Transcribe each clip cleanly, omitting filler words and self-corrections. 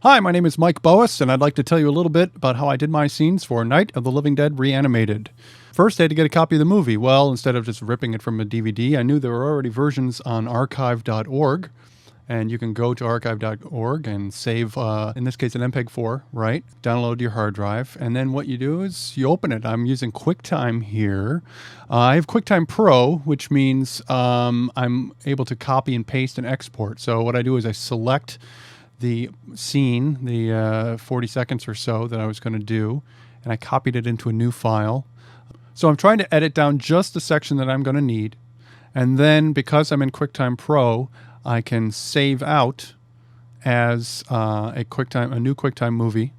Hi, my name is Mike Boas, and I'd like to tell you a little bit about how I did my scenes for Night of the Living Dead Reanimated. First, I had to get a copy of the movie. Well, instead of just ripping it from a DVD, I knew there were already versions on archive.org, and you can go to archive.org and save, in this case, an MPEG-4, right? Download your hard drive, and then what you do is you open it. I'm using QuickTime here. I have QuickTime Pro, which means I'm able to copy and paste and export. So what I do is I select the scene, the 40 seconds or so that I was going to do, and I copied it into a new file. So I'm trying to edit down just the section that I'm going to need, and then because I'm in QuickTime Pro, I can save out as a new QuickTime movie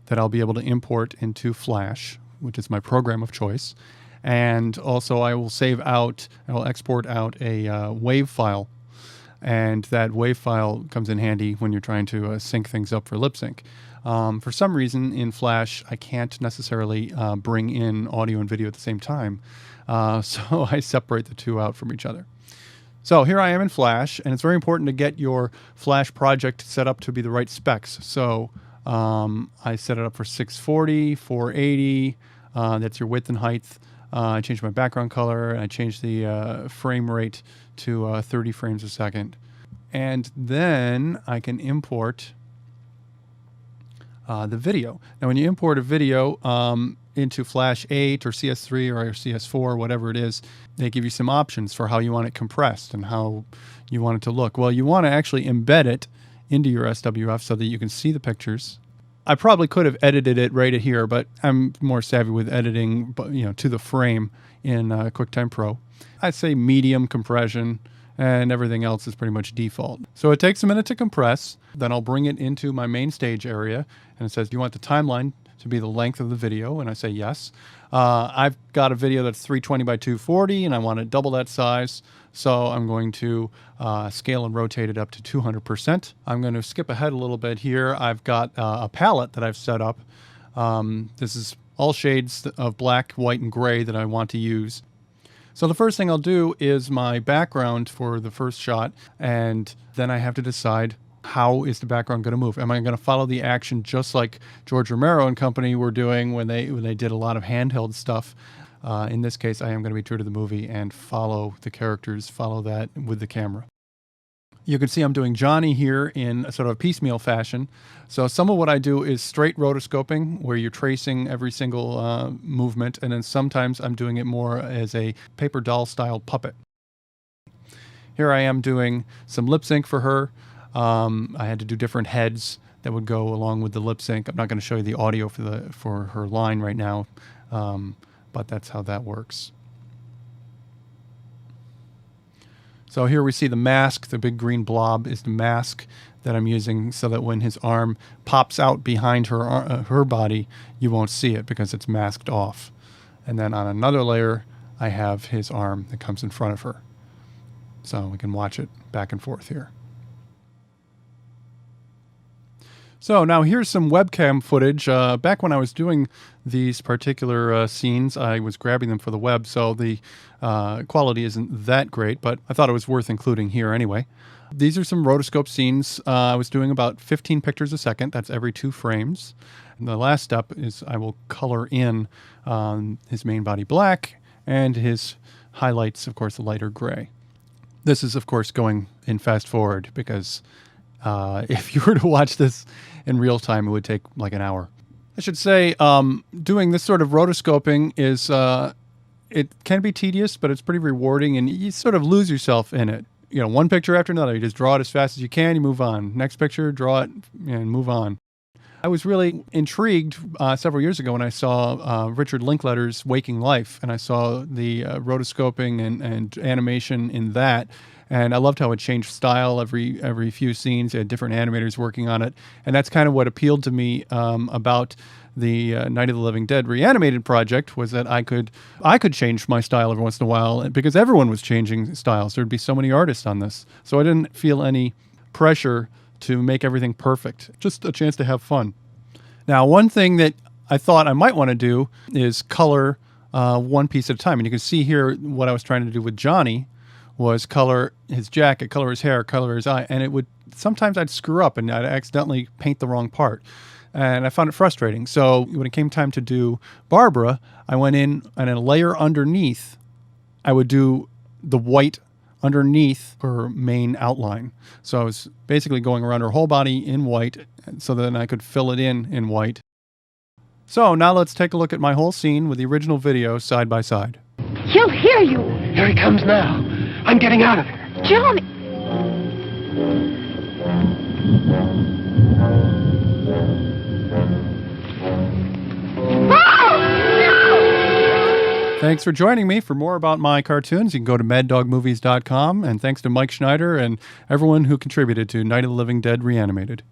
that I'll be able to import into Flash, which is my program of choice. And also I will export out a WAV file. And that WAV file comes in handy when you're trying to sync things up for lip sync. For some reason in Flash, I can't necessarily bring in audio and video at the same time. So I separate the two out from each other. So here I am in Flash, and it's very important to get your Flash project set up to be the right specs. So I set it up for 640, 480, that's your width and height. I changed my background color, and I changed the frame rate to 30 frames a second. And then I can import the video. Now when you import a video into Flash 8 or CS3 or CS4, whatever it is, they give you some options for how you want it compressed and how you want it to look. Well, you want to actually embed it into your SWF so that you can see the pictures. I probably could have edited it right here, but I'm more savvy with editing, to the frame in QuickTime Pro. I'd say medium compression, and everything else is pretty much default. So it takes a minute to compress. Then I'll bring it into my main stage area, and it says, do you want the timeline to be the length of the video? And I say yes. I've got a video that's 320 by 240, and I want to double that size. So I'm going to scale and rotate it up to 200%. I'm going to skip ahead a little bit here. I've got a palette that I've set up. This is all shades of black, white, and gray that I want to use. So the first thing I'll do is my background for the first shot, and then I have to decide how is the background going to move. Am I going to follow the action just like George Romero and company were doing when they did a lot of handheld stuff? In this case, I am going to be true to the movie and follow the characters, follow that with the camera. You can see I'm doing Johnny here in a sort of piecemeal fashion. So some of what I do is straight rotoscoping, where you're tracing every single movement, and then sometimes I'm doing it more as a paper doll style puppet. Here I am doing some lip sync for her. I had to do different heads that would go along with the lip sync. I'm not going to show you the audio for her line right now, but that's how that works. So here we see the mask. The big green blob is the mask that I'm using so that when his arm pops out behind her body, you won't see it because it's masked off. And then on another layer, I have his arm that comes in front of her. So we can watch it back and forth here. So now here's some webcam footage. Back when I was doing these particular scenes, I was grabbing them for the web, so the quality isn't that great, but I thought it was worth including here anyway. These are some rotoscope scenes. I was doing about 15 pictures a second. That's every 2 frames. And the last step is I will color in his main body black and his highlights, of course, lighter gray. This is, of course, going in fast forward because if you were to watch this in real time, it would take like an hour. I should say doing this sort of rotoscoping is, it can be tedious, but it's pretty rewarding, and you sort of lose yourself in it. One picture after another. You just draw it as fast as you can, you move on. Next picture, draw it, and move on. I was really intrigued several years ago when I saw Richard Linklater's Waking Life, and I saw the rotoscoping and animation in that. And I loved how it changed style every few scenes. You had different animators working on it. And that's kind of what appealed to me about the Night of the Living Dead Reanimated project, was that I could change my style every once in a while because everyone was changing styles. There'd be so many artists on this. So I didn't feel any pressure to make everything perfect. Just a chance to have fun. Now, one thing that I thought I might want to do is color one piece at a time. And you can see here what I was trying to do with Johnny was color his jacket, color his hair, color his eye, and it would sometimes I'd screw up and I'd accidentally paint the wrong part. And I found it frustrating. So when it came time to do Barbara, I went in and in a layer underneath, I would do the white underneath her main outline. So I was basically going around her whole body in white so then I could fill it in white. So now let's take a look at my whole scene with the original video side by side. He'll hear you. Here he comes now. I'm getting out of here. Johnny. Thanks for joining me. For more about my cartoons, you can go to maddogmovies.com. And thanks to Mike Schneider and everyone who contributed to Night of the Living Dead Reanimated.